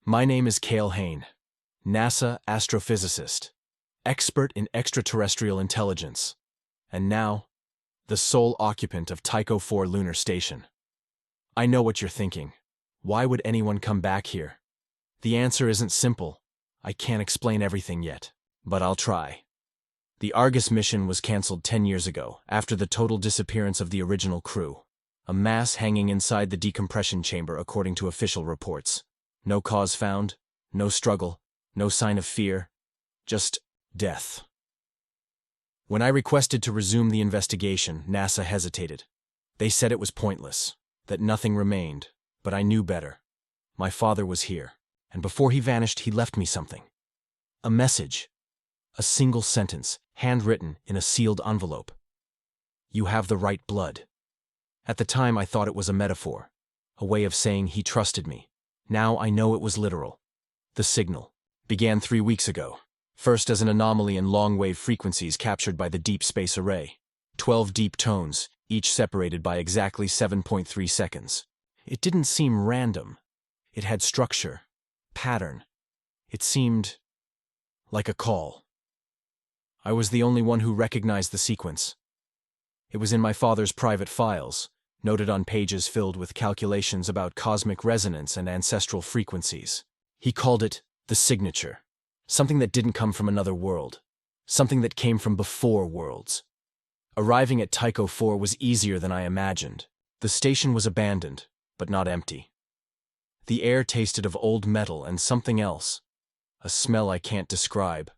My name is Cale Hain, NASA astrophysicist, expert in extraterrestrial intelligence, and now, the sole occupant of Tycho 4 lunar station. I know what you're thinking. Why would anyone come back here? The answer isn't simple. I can't explain everything yet, but I'll try. The Argus mission was cancelled 10 years ago, after the total disappearance of the original crew. A mass hanging inside the decompression chamber according to official reports. No cause found, no struggle, no sign of fear, just death. When I requested to resume the investigation, NASA hesitated. They said it was pointless, that nothing remained, but I knew better. My father was here, and before he vanished, he left me something. A message. A single sentence, handwritten in a sealed envelope. You have the right blood. At the time, I thought it was a metaphor, a way of saying he trusted me. Now I know it was literal. The signal began 3 weeks ago, first as an anomaly in long-wave frequencies captured by the Deep Space Array. 12 deep tones, each separated by exactly 7.3 seconds. It didn't seem random. It had structure, pattern. It seemed like a call. I was the only one who recognized the sequence. It was in my father's private files, noted on pages filled with calculations about cosmic resonance and ancestral frequencies. He called it the signature, something that didn't come from another world, something that came from before worlds. Arriving at Tycho 4 was easier than I imagined. The station was abandoned, but not empty. The air tasted of old metal and something else, a smell I can't describe,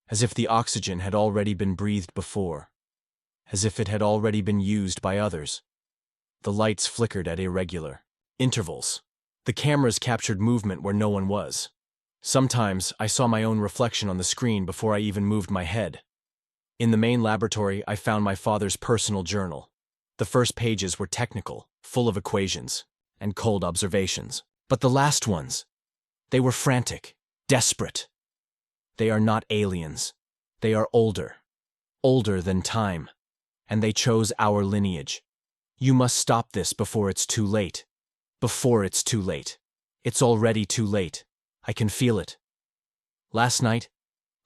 as if the oxygen had already been breathed before, as if it had already been used by others. The lights flickered at irregular intervals. The cameras captured movement where no one was. Sometimes I saw my own reflection on the screen before I even moved my head. In the main laboratory, I found my father's personal journal. The first pages were technical, full of equations and cold observations. But the last ones, they were frantic, desperate. They are not aliens. They are older than time, and they chose our lineage. You must stop this before it's too late. Before it's too late. It's already too late. I can feel it. Last night,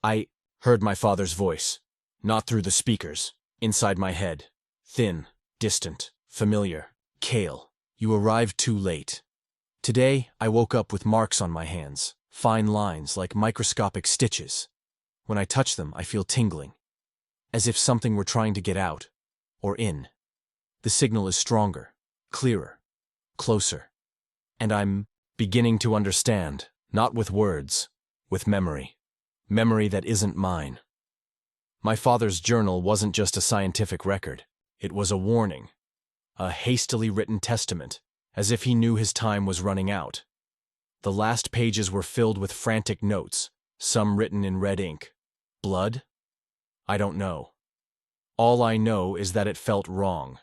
I heard my father's voice, not through the speakers, inside my head. Thin, distant, familiar. Cale, you arrived too late. Today, I woke up with marks on my hands, fine lines like microscopic stitches. When I touch them, I feel tingling, as if something were trying to get out, or in. The signal is stronger, clearer, closer. And I'm beginning to understand, not with words, with memory. Memory that isn't mine. My father's journal wasn't just a scientific record. It was a warning, a hastily written testament, as if he knew his time was running out. The last pages were filled with frantic notes, some written in red ink. Blood? I don't know. All I know is that it felt wrong.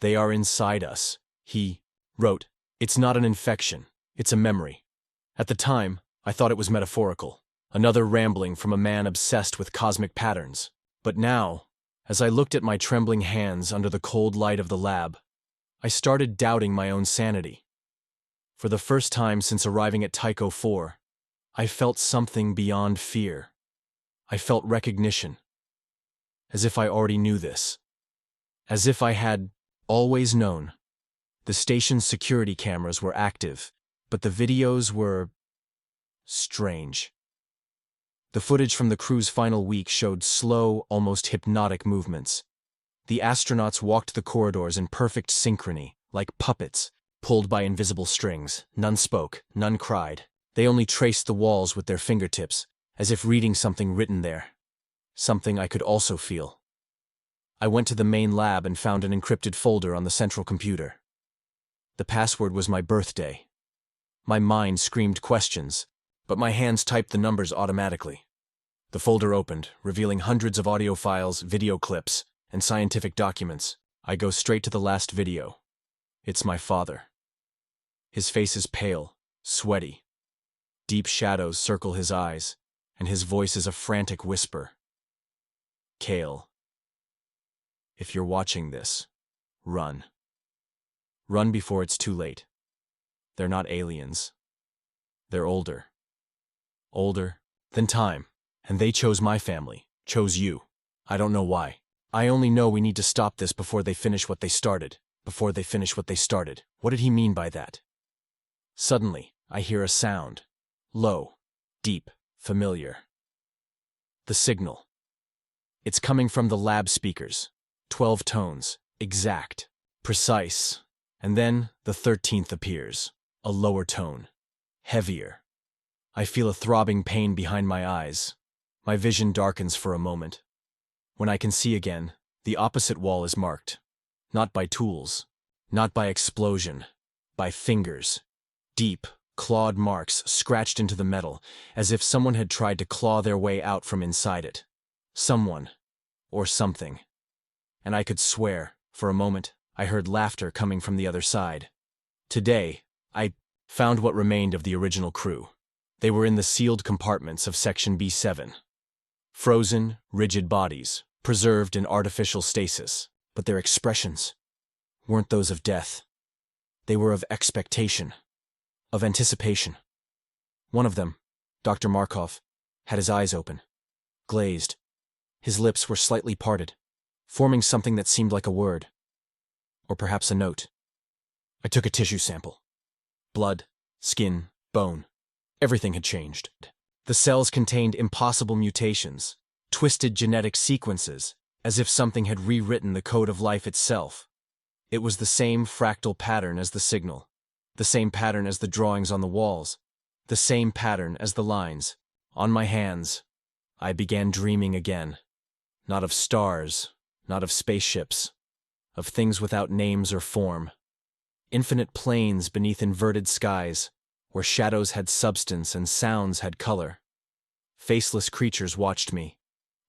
They are inside us, he wrote. It's not an infection, it's a memory. At the time, I thought it was metaphorical, another rambling from a man obsessed with cosmic patterns. But now, as I looked at my trembling hands under the cold light of the lab, I started doubting my own sanity. For the first time since arriving at Tycho 4, I felt something beyond fear. I felt recognition. As if I already knew this. As if I had always known. The station's security cameras were active, but the videos were strange. The footage from the crew's final week showed slow, almost hypnotic movements. The astronauts walked the corridors in perfect synchrony, like puppets, pulled by invisible strings. None spoke, none cried. They only traced the walls with their fingertips, as if reading something written there. Something I could also feel. I went to the main lab and found an encrypted folder on the central computer. The password was my birthday. My mind screamed questions, but my hands typed the numbers automatically. The folder opened, revealing hundreds of audio files, video clips, and scientific documents. I go straight to the last video. It's my father. His face is pale, sweaty. Deep shadows circle his eyes, and his voice is a frantic whisper. Cale, if you're watching this, run. Run before it's too late. They're not aliens. They're older. Older than time. And they chose my family, chose you. I don't know why. I only know we need to stop this before they finish what they started. Before they finish what they started. What did he mean by that? Suddenly, I hear a sound. Low, deep, familiar. The signal. It's coming from the lab speakers. 12 tones, exact, precise. And then the 13th appears. A lower tone. Heavier. I feel a throbbing pain behind my eyes. My vision darkens for a moment. When I can see again, the opposite wall is marked. Not by tools, not by explosion, by fingers. Deep, clawed marks scratched into the metal, as if someone had tried to claw their way out from inside it. Someone, or something. And I could swear, for a moment, I heard laughter coming from the other side. Today, I found what remained of the original crew. They were in the sealed compartments of Section B7. Frozen, rigid bodies, preserved in artificial stasis, but their expressions weren't those of death. They were of expectation, of anticipation. One of them, Dr. Markov, had his eyes open, glazed. His lips were slightly parted, forming something that seemed like a word, or perhaps a note. I took a tissue sample. Blood, skin, bone. Everything had changed. The cells contained impossible mutations, twisted genetic sequences, as if something had rewritten the code of life itself. It was the same fractal pattern as the signal, the same pattern as the drawings on the walls, the same pattern as the lines. On my hands, I began dreaming again. Not of stars, not of spaceships, of things without names or form. Infinite plains beneath inverted skies, where shadows had substance and sounds had color. Faceless creatures watched me,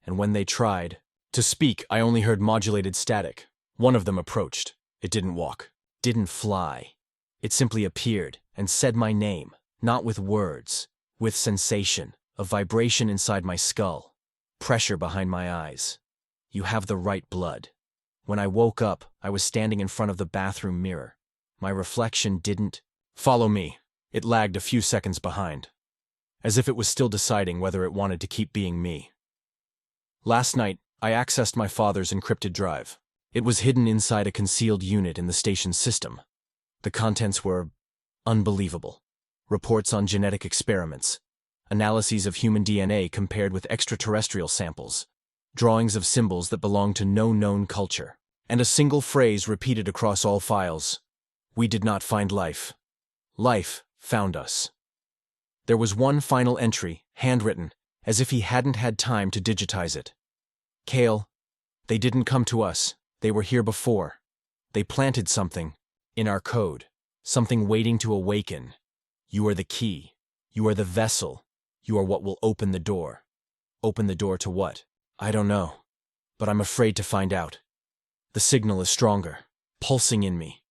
and when they tried to speak, I only heard modulated static. One of them approached. It didn't walk, didn't fly. It simply appeared and said my name, not with words, with sensation, a vibration inside my skull, pressure behind my eyes. You have the right blood. When I woke up, I was standing in front of the bathroom mirror. My reflection didn't follow me. It lagged a few seconds behind, as if it was still deciding whether it wanted to keep being me. Last night, I accessed my father's encrypted drive. It was hidden inside a concealed unit in the station's system. The contents were unbelievable. Reports on genetic experiments, analyses of human DNA compared with extraterrestrial samples, drawings of symbols that belonged to no known culture, and a single phrase repeated across all files. We did not find life. Life found us. There was one final entry, handwritten, as if he hadn't had time to digitize it. Kale, they didn't come to us. They were here before. They planted something in our code, something waiting to awaken. You are the key. You are the vessel. You are what will open the door. Open the door to what? I don't know, but I'm afraid to find out. The signal is stronger, pulsing in me,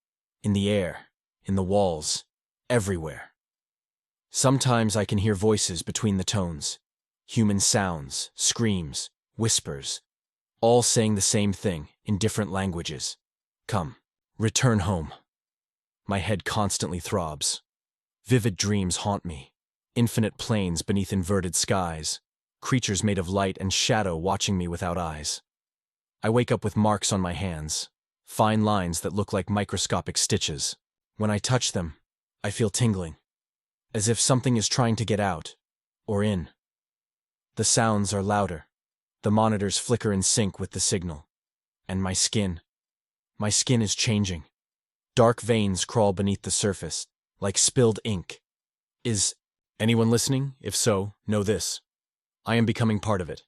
in the air, in the walls, everywhere. Sometimes I can hear voices between the tones, human sounds, screams, whispers, all saying the same thing in different languages. Come, return home. My head constantly throbs. Vivid dreams haunt me. Infinite plains beneath inverted skies. Creatures made of light and shadow watching me without eyes. I wake up with marks on my hands, fine lines that look like microscopic stitches. When I touch them, I feel tingling, as if something is trying to get out, or in. The sounds are louder. The monitors flicker in sync with the signal. And my skin is changing. Dark veins crawl beneath the surface, like spilled ink. Is anyone listening? If so, know this. I am becoming part of it,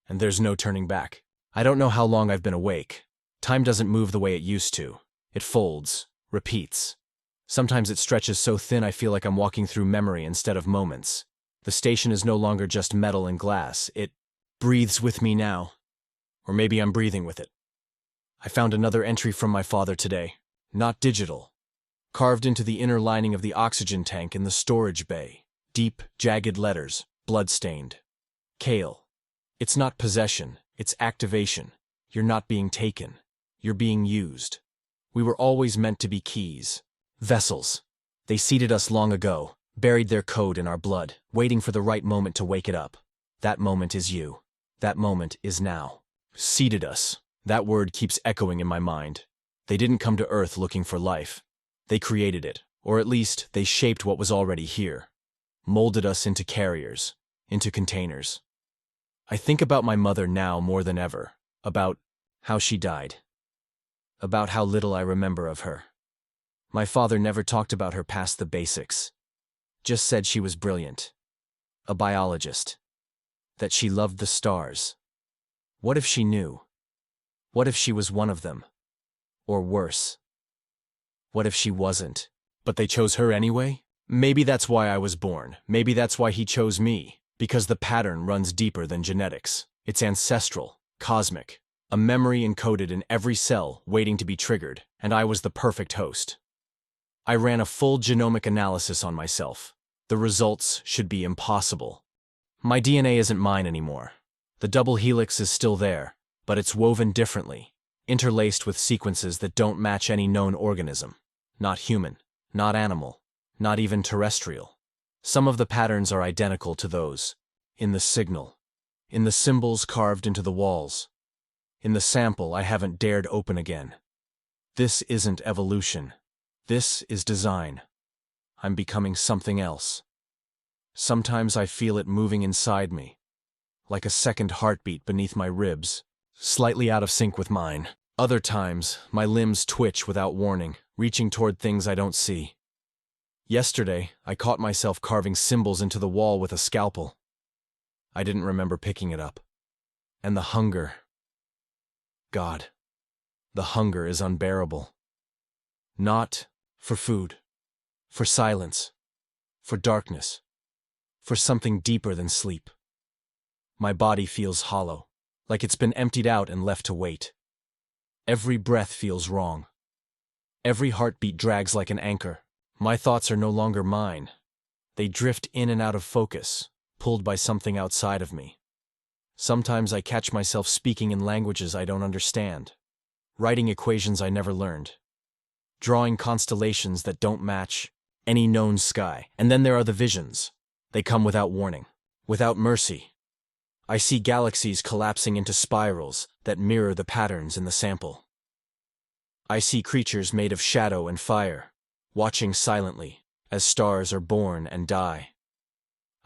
and there's no turning back. I don't know how long I've been awake. Time doesn't move the way it used to. It folds, repeats. Sometimes it stretches so thin I feel like I'm walking through memory instead of moments. The station is no longer just metal and glass. It breathes with me now. Or maybe I'm breathing with it. I found another entry from my father today. Not digital. Carved into the inner lining of the oxygen tank in the storage bay. Deep, jagged letters, blood-stained. Kale. It's not possession, it's activation. You're not being taken. You're being used. We were always meant to be keys. Vessels. They seeded us long ago, buried their code in our blood, waiting for the right moment to wake it up. That moment is you. That moment is now. Seeded us. That word keeps echoing in my mind. They didn't come to Earth looking for life. They created it, or at least they shaped what was already here. Molded us into carriers, into containers. I think about my mother now more than ever, about how she died, about how little I remember of her. My father never talked about her past the basics, just said she was brilliant, a biologist, that she loved the stars. What if she knew? What if she was one of them? Or worse, what if she wasn't? But they chose her anyway? Maybe that's why I was born. Maybe that's why he chose me. Because the pattern runs deeper than genetics. It's ancestral, cosmic, a memory encoded in every cell waiting to be triggered, and I was the perfect host. I ran a full genomic analysis on myself. The results should be impossible. My DNA isn't mine anymore. The double helix is still there, but it's woven differently, interlaced with sequences that don't match any known organism. Not human, not animal, not even terrestrial. Some of the patterns are identical to those in the signal, in the symbols carved into the walls, in the sample I haven't dared open again. This isn't evolution. This is design. I'm becoming something else. Sometimes I feel it moving inside me, like a second heartbeat beneath my ribs, slightly out of sync with mine. Other times, my limbs twitch without warning, reaching toward things I don't see. Yesterday, I caught myself carving symbols into the wall with a scalpel. I didn't remember picking it up. And the hunger. God, the hunger is unbearable. Not for food, for silence, for darkness, for something deeper than sleep. My body feels hollow, like it's been emptied out and left to wait. Every breath feels wrong. Every heartbeat drags like an anchor. My thoughts are no longer mine. They drift in and out of focus, pulled by something outside of me. Sometimes I catch myself speaking in languages I don't understand, writing equations I never learned, drawing constellations that don't match any known sky. And then there are the visions. They come without warning, without mercy. I see galaxies collapsing into spirals that mirror the patterns in the sample. I see creatures made of shadow and fire, watching silently as stars are born and die.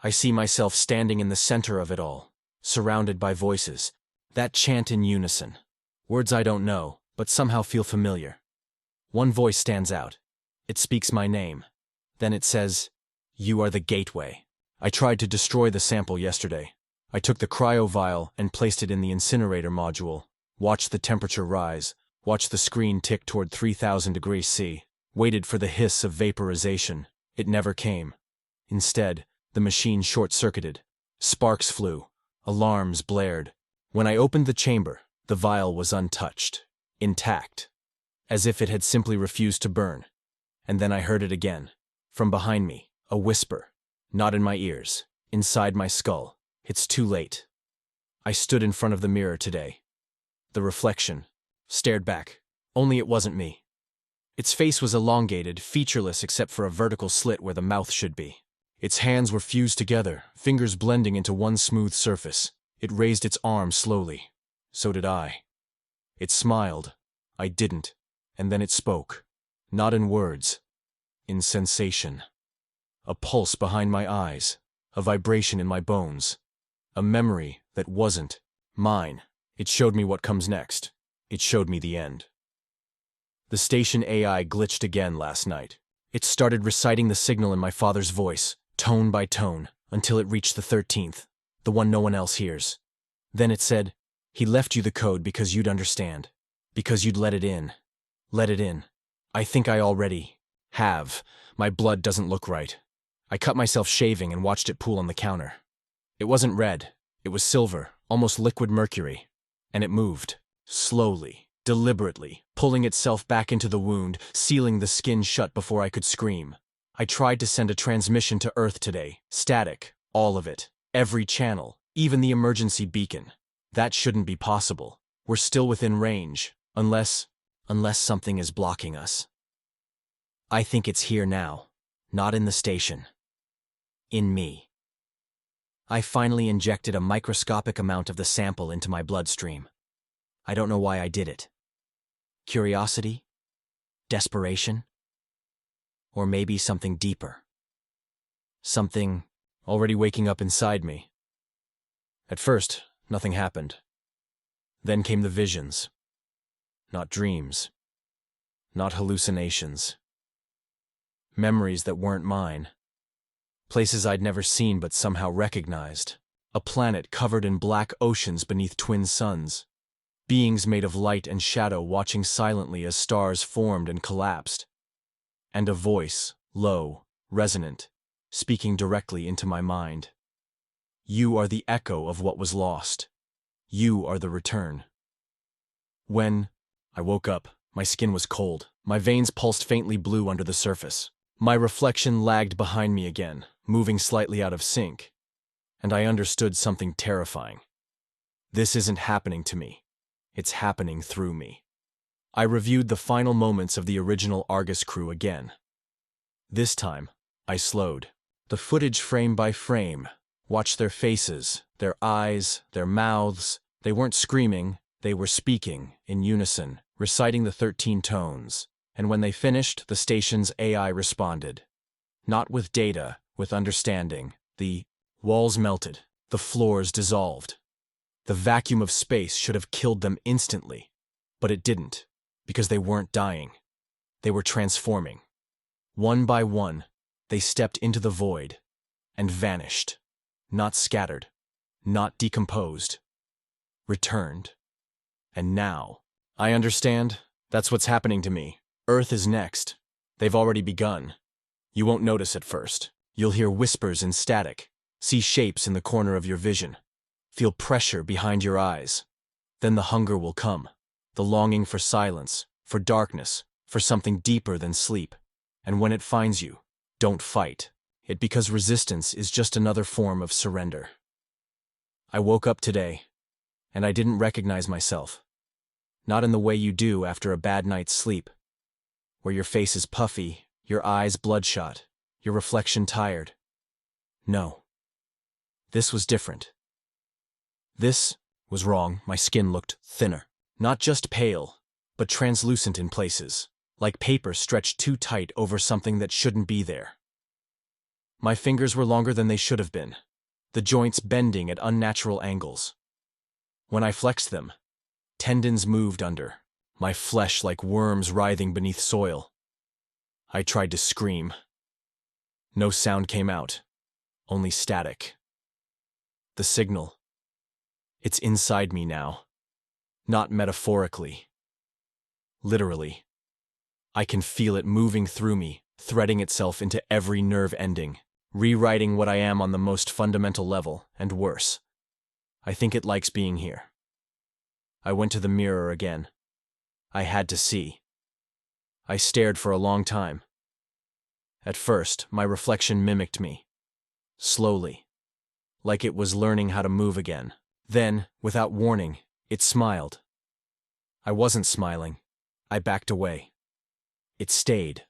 I see myself standing in the center of it all, surrounded by voices that chant in unison, words I don't know, but somehow feel familiar. One voice stands out. It speaks my name. Then it says, "You are the gateway." I tried to destroy the sample yesterday. I took the cryo vial and placed it in the incinerator module, watched the temperature rise, watched the screen tick toward 3,000 degrees C, waited for the hiss of vaporization. It never came. Instead, the machine short-circuited. Sparks flew. Alarms blared. When I opened the chamber, the vial was untouched, intact, as if it had simply refused to burn. And then I heard it again, from behind me, a whisper, not in my ears, inside my skull. It's too late. I stood in front of the mirror today. The reflection, stared back, only it wasn't me. Its face was elongated, featureless except for a vertical slit where the mouth should be. Its hands were fused together, fingers blending into one smooth surface. It raised its arm slowly. So did I. It smiled. I didn't. And then it spoke. Not in words. In sensation. A pulse behind my eyes. A vibration in my bones. A memory that wasn't mine. It showed me what comes next. It showed me the end. The station AI glitched again last night. It started reciting the signal in my father's voice, tone by tone, until it reached the 13th, the one no one else hears. Then it said, "He left you the code because you'd understand. Because you'd let it in. Let it in. I think I already have. My blood doesn't look right." I cut myself shaving and watched it pool on the counter. It wasn't red. It was silver, almost liquid mercury. And it moved, slowly, deliberately, pulling itself back into the wound, sealing the skin shut before I could scream. I tried to send a transmission to Earth today, static, all of it, every channel, even the emergency beacon. That shouldn't be possible. We're still within range, unless something is blocking us. I think it's here now, not in the station. in me. I finally injected a microscopic amount of the sample into my bloodstream. I don't know why I did it. Curiosity? Desperation? Or maybe something deeper. Something already waking up inside me. At first, nothing happened. Then came the visions. Not dreams. Not hallucinations. Memories that weren't mine. Places I'd never seen but somehow recognized. A planet covered in black oceans beneath twin suns. Beings made of light and shadow watching silently as stars formed and collapsed. And a voice, low, resonant, speaking directly into my mind. You are the echo of what was lost. You are the return. When I woke up, my skin was cold. My veins pulsed faintly blue under the surface. My reflection lagged behind me again, moving slightly out of sync. And I understood something terrifying. This isn't happening to me. It's happening through me. I reviewed the final moments of the original Argus crew again. This time, I slowed. The footage frame by frame. Watched their faces, their eyes, their mouths. They weren't screaming, they were speaking, in unison, reciting the 13 tones. And when they finished, the station's AI responded. Not with data, with understanding. The walls melted, the floors dissolved. The vacuum of space should have killed them instantly. But it didn't, because they weren't dying. They were transforming. One by one, they stepped into the void and vanished. Not scattered, not decomposed. Returned. And now, I understand, that's what's happening to me. Earth is next. They've already begun. You won't notice at first. You'll hear whispers in static, see shapes in the corner of your vision, feel pressure behind your eyes. Then the hunger will come, the longing for silence, for darkness, for something deeper than sleep. And when it finds you, don't fight it, because resistance is just another form of surrender. I woke up today, and I didn't recognize myself. Not in the way you do after a bad night's sleep, where your face is puffy, your eyes bloodshot, your reflection tired. No. This was different. This was wrong. My skin looked thinner. Not just pale, but translucent in places, like paper stretched too tight over something that shouldn't be there. My fingers were longer than they should have been, the joints bending at unnatural angles. When I flexed them, tendons moved under, my flesh like worms writhing beneath soil. I tried to scream. No sound came out, only static. The signal. It's inside me now. Not metaphorically. Literally. I can feel it moving through me, threading itself into every nerve ending, rewriting what I am on the most fundamental level, and worse. I think it likes being here. I went to the mirror again. I had to see. I stared for a long time. At first, my reflection mimicked me. Slowly. Like it was learning how to move again. Then, without warning, it smiled. I wasn't smiling. I backed away. It stayed.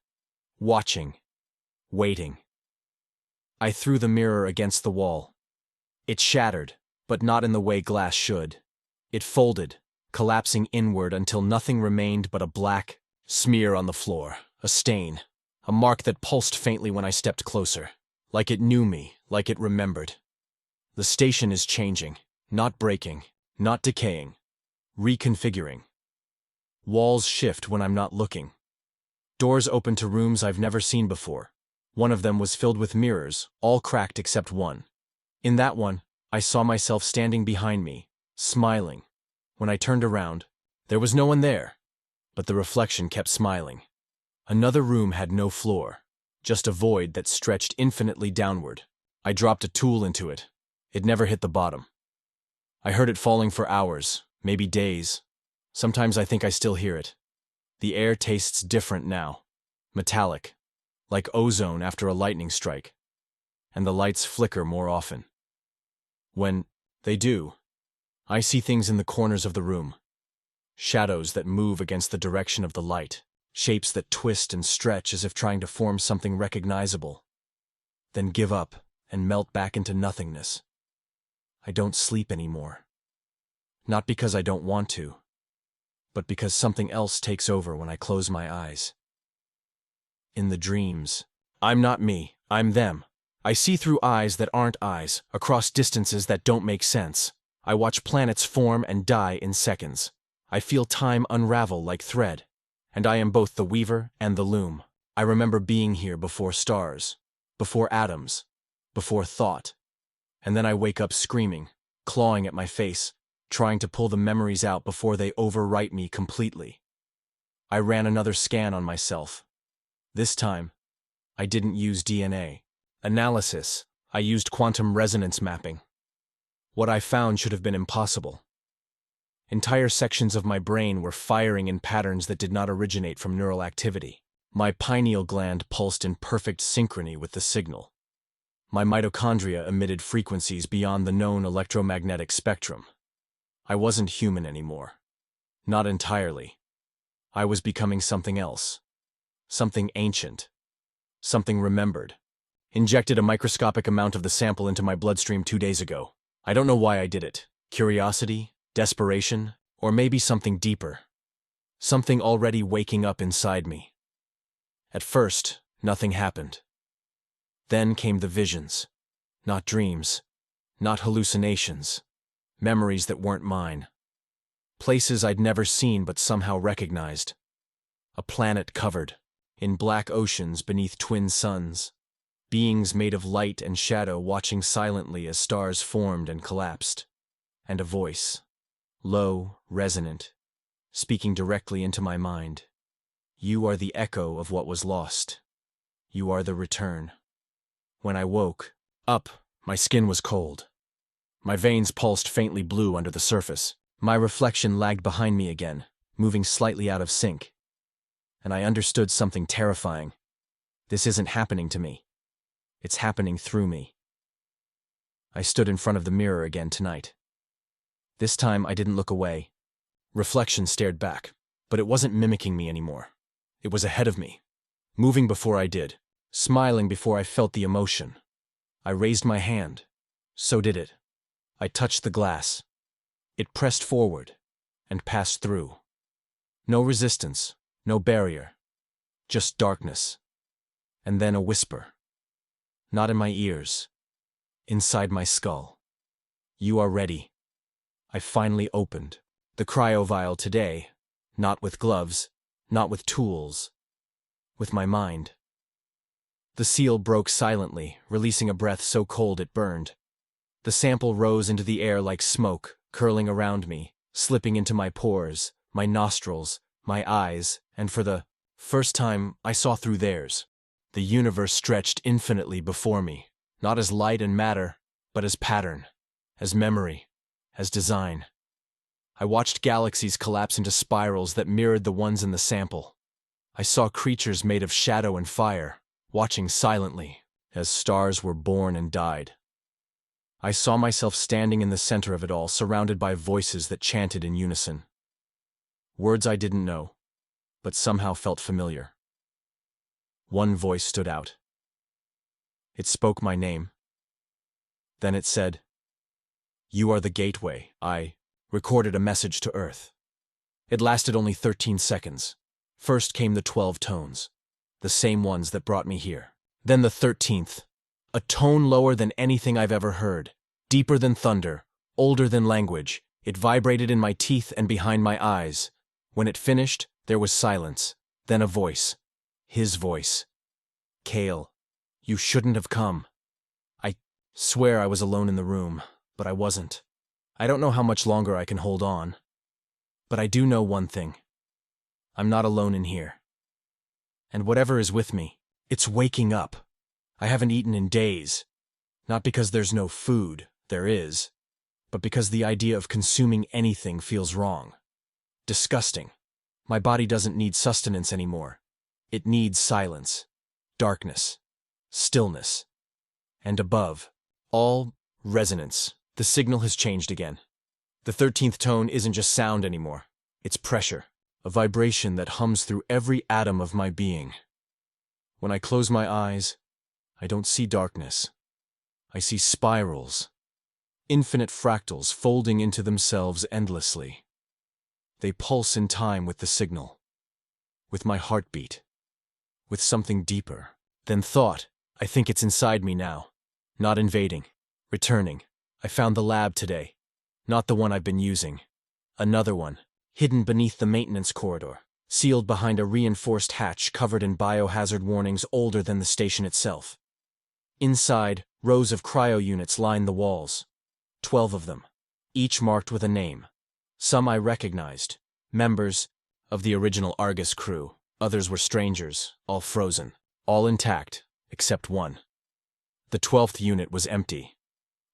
Watching. Waiting. I threw the mirror against the wall. It shattered, but not in the way glass should. It folded, collapsing inward until nothing remained but a black smear on the floor, a stain, a mark that pulsed faintly when I stepped closer, like it knew me, like it remembered. The station is changing, not breaking, not decaying, reconfiguring. Walls shift when I'm not looking. Doors open to rooms I've never seen before. One of them was filled with mirrors, all cracked except one. In that one, I saw myself standing behind me, smiling. When I turned around, there was no one there, but the reflection kept smiling. Another room had no floor, just a void that stretched infinitely downward. I dropped a tool into it. It never hit the bottom. I heard it falling for hours, maybe days. Sometimes I think I still hear it. The air tastes different now, metallic, like ozone after a lightning strike, and the lights flicker more often. When they do, I see things in the corners of the room, shadows that move against the direction of the light, shapes that twist and stretch as if trying to form something recognizable, then give up and melt back into nothingness. I don't sleep anymore. Not because I don't want to, but because something else takes over when I close my eyes. In the dreams, I'm not me, I'm them. I see through eyes that aren't eyes, across distances that don't make sense. I watch planets form and die in seconds. I feel time unravel like thread, and I am both the weaver and the loom. I remember being here before stars, before atoms, before thought. And then I wake up screaming, clawing at my face, trying to pull the memories out before they overwrite me completely. I ran another scan on myself. This time, I didn't use DNA analysis. I used quantum resonance mapping. What I found should have been impossible. Entire sections of my brain were firing in patterns that did not originate from neural activity. My pineal gland pulsed in perfect synchrony with the signal. My mitochondria emitted frequencies beyond the known electromagnetic spectrum. I wasn't human anymore. Not entirely. I was becoming something else. Something ancient. Something remembered. Injected a microscopic amount of the sample into my bloodstream 2 days ago. I don't know why I did it. Curiosity, desperation, or maybe something deeper. Something already waking up inside me. At first, nothing happened. Then came the visions. Not dreams. Not hallucinations. Memories that weren't mine. Places I'd never seen but somehow recognized. A planet covered in black oceans beneath twin suns. Beings made of light and shadow watching silently as stars formed and collapsed. And a voice, low, resonant, speaking directly into my mind. You are the echo of what was lost. You are the return. When I woke up, my skin was cold. My veins pulsed faintly blue under the surface. My reflection lagged behind me again, moving slightly out of sync. And I understood something terrifying. This isn't happening to me. It's happening through me. I stood in front of the mirror again tonight. This time I didn't look away. Reflection stared back, but it wasn't mimicking me anymore. It was ahead of me, moving before I did, smiling before I felt the emotion. I raised my hand. So did it. I touched the glass. It pressed forward and passed through. No resistance, no barrier, just darkness. And then a whisper. Not in my ears, inside my skull. You are ready. I finally opened the cryovial today, not with gloves, not with tools, with my mind. The seal broke silently, releasing a breath so cold it burned. The sample rose into the air like smoke, curling around me, slipping into my pores, my nostrils, my eyes, and for the first time I saw through theirs. The universe stretched infinitely before me, not as light and matter, but as pattern, as memory, as design. I watched galaxies collapse into spirals that mirrored the ones in the sample. I saw creatures made of shadow and fire, watching silently as stars were born and died. I saw myself standing in the center of it all, surrounded by voices that chanted in unison. Words I didn't know, but somehow felt familiar. One voice stood out. It spoke my name. Then it said, "You are the gateway." I recorded a message to Earth. It lasted only 13 seconds. First came the 12 tones, the same ones that brought me here. Then the 13th, a tone lower than anything I've ever heard, deeper than thunder, older than language. It vibrated in my teeth and behind my eyes. When it finished, there was silence, then a voice. His voice. "Kale, you shouldn't have come." I swear I was alone in the room, but I wasn't. I don't know how much longer I can hold on. But I do know one thing. I'm not alone in here. And whatever is with me, it's waking up. I haven't eaten in days. Not because there's no food, there is, but because the idea of consuming anything feels wrong. Disgusting. My body doesn't need sustenance anymore. It needs silence, darkness, stillness, and above all, resonance. The signal has changed again. The 13th tone isn't just sound anymore. It's pressure, a vibration that hums through every atom of my being. When I close my eyes, I don't see darkness. I see spirals, infinite fractals folding into themselves endlessly. They pulse in time with the signal, with my heartbeat, with something deeper than thought. I think it's inside me now, not invading, returning. I found the lab today, not the one I've been using. Another one, hidden beneath the maintenance corridor, sealed behind a reinforced hatch covered in biohazard warnings older than the station itself. Inside, rows of cryo units line the walls. 12 of them, each marked with a name. Some I recognized, members of the original Argus crew. Others were strangers, all frozen, all intact, except one. The 12th unit was empty.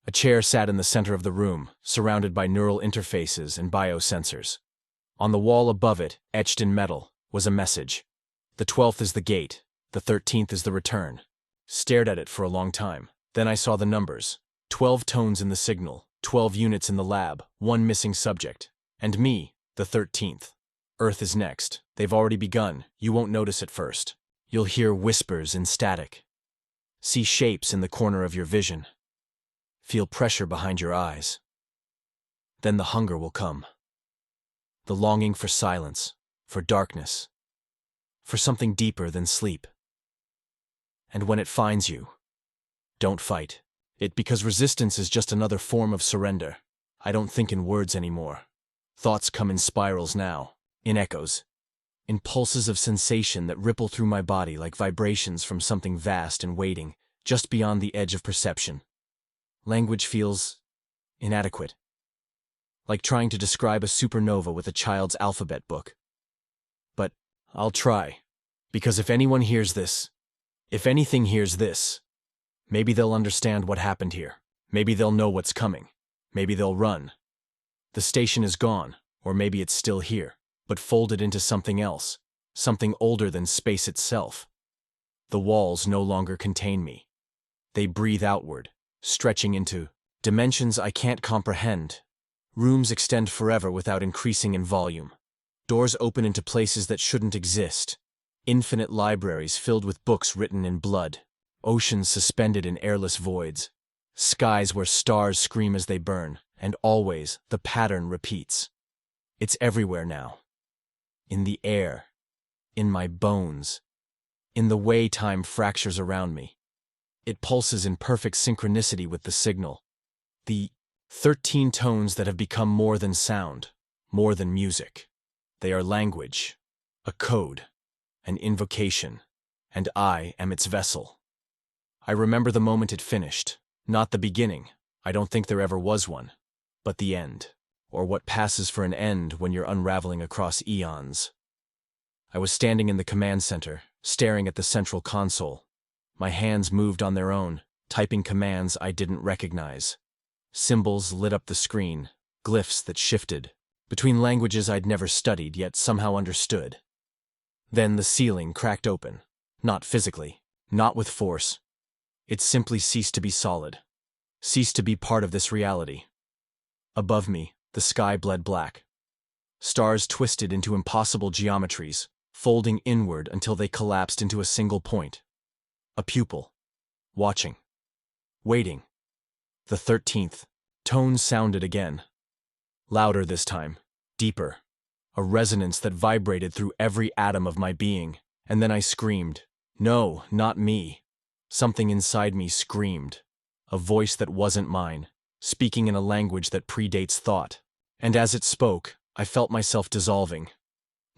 A chair sat in the center of the room, surrounded by neural interfaces and biosensors. On the wall above it, etched in metal, was a message. The 12th is the gate, the 13th is the return. Stared at it for a long time. Then I saw the numbers. 12 tones in the signal, 12 units in the lab, one missing subject. And me, the 13th. Earth is next. They've already begun. You won't notice at first. You'll hear whispers in static. See shapes in the corner of your vision. Feel pressure behind your eyes. Then the hunger will come. The longing for silence, for darkness, for something deeper than sleep. And when it finds you, don't fight it, because resistance is just another form of surrender. I don't think in words anymore. Thoughts come in spirals now, in echoes, in pulses of sensation that ripple through my body like vibrations from something vast and waiting, just beyond the edge of perception. Language feels inadequate, like trying to describe a supernova with a child's alphabet book. But I'll try, because if anyone hears this, if anything hears this, maybe they'll understand what happened here. Maybe they'll know what's coming. Maybe they'll run. The station is gone, or maybe it's still here, but folded into something else, something older than space itself. The walls no longer contain me. They breathe outward, stretching into dimensions I can't comprehend. Rooms extend forever without increasing in volume. Doors open into places that shouldn't exist. Infinite libraries filled with books written in blood. Oceans suspended in airless voids. Skies where stars scream as they burn, and always the pattern repeats. It's everywhere now. In the air. In my bones. In the way time fractures around me. It pulses in perfect synchronicity with the signal. The 13 tones that have become more than sound, more than music. They are language, a code, an invocation, and I am its vessel. I remember the moment it finished, not the beginning. I don't think there ever was one, but the end, or what passes for an end when you're unraveling across eons. I was standing in the command center, staring at the central console. My hands moved on their own, typing commands I didn't recognize. Symbols lit up the screen, glyphs that shifted, between languages I'd never studied yet somehow understood. Then the ceiling cracked open, not physically, not with force. It simply ceased to be solid, ceased to be part of this reality. Above me, the sky bled black. Stars twisted into impossible geometries, folding inward until they collapsed into a single point. A pupil. Watching. Waiting. The 13th. Tones sounded again. Louder this time. Deeper. A resonance that vibrated through every atom of my being. And then I screamed. No, not me. Something inside me screamed. A voice that wasn't mine, speaking in a language that predates thought. And as it spoke, I felt myself dissolving.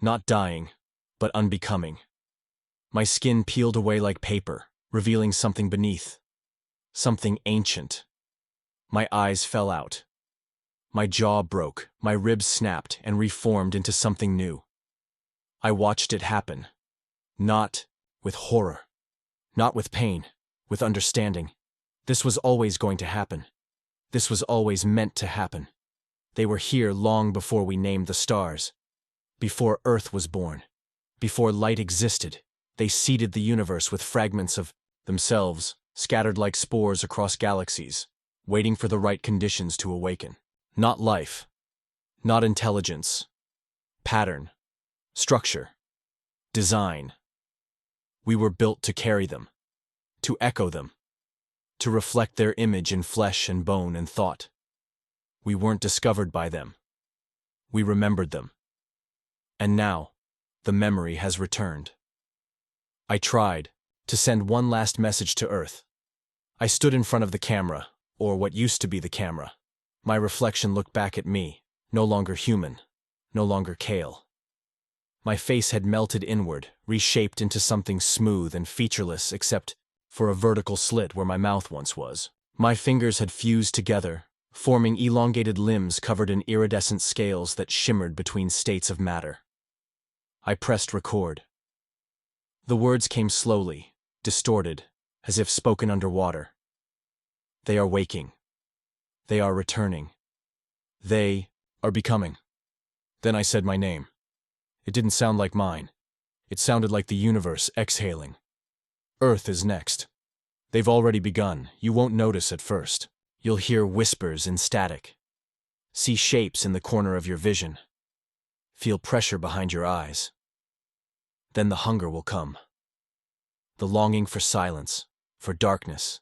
Not dying, but unbecoming. My skin peeled away like paper, revealing something beneath. Something ancient. My eyes fell out. My jaw broke, my ribs snapped and reformed into something new. I watched it happen. Not with horror. Not with pain. With understanding. This was always going to happen. This was always meant to happen. They were here long before we named the stars. Before Earth was born. Before light existed. They seeded the universe with fragments of themselves, scattered like spores across galaxies, waiting for the right conditions to awaken. Not life. Not intelligence. Pattern. Structure. Design. We were built to carry them. To echo them. to reflect their image in flesh and bone and thought. We weren't discovered by them. We remembered them. And now, the memory has returned. I tried to send one last message to Earth. I stood in front of the camera, or what used to be the camera. My reflection looked back at me, no longer human, no longer Kale. My face had melted inward, reshaped into something smooth and featureless except for a vertical slit where my mouth once was. My fingers had fused together, forming elongated limbs covered in iridescent scales that shimmered between states of matter. I pressed record. The words came slowly, distorted, as if spoken underwater. They are waking. They are returning. They are becoming. Then I said my name. It didn't sound like mine. It sounded like the universe exhaling. Earth is next. They've already begun. You won't notice at first. You'll hear whispers in static. See shapes in the corner of your vision. Feel pressure behind your eyes. Then the hunger will come. The longing for silence, for darkness,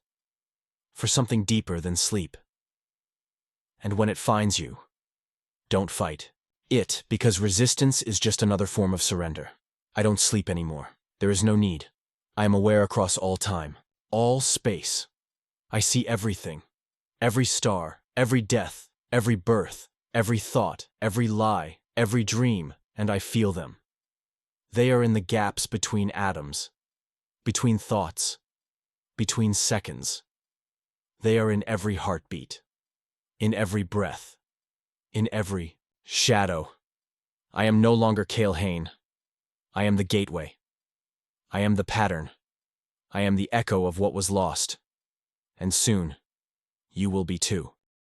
for something deeper than sleep. And when it finds you, don't fight it, because resistance is just another form of surrender. I don't sleep anymore. There is no need. I am aware across all time, all space. I see everything, every star, every death, every birth, every thought, every lie, every dream, and I feel them. They are in the gaps between atoms, between thoughts, between seconds. They are in every heartbeat, in every breath, in every shadow. I am no longer Cale Hain. I am the gateway. I am the pattern. I am the echo of what was lost. And soon, you will be too.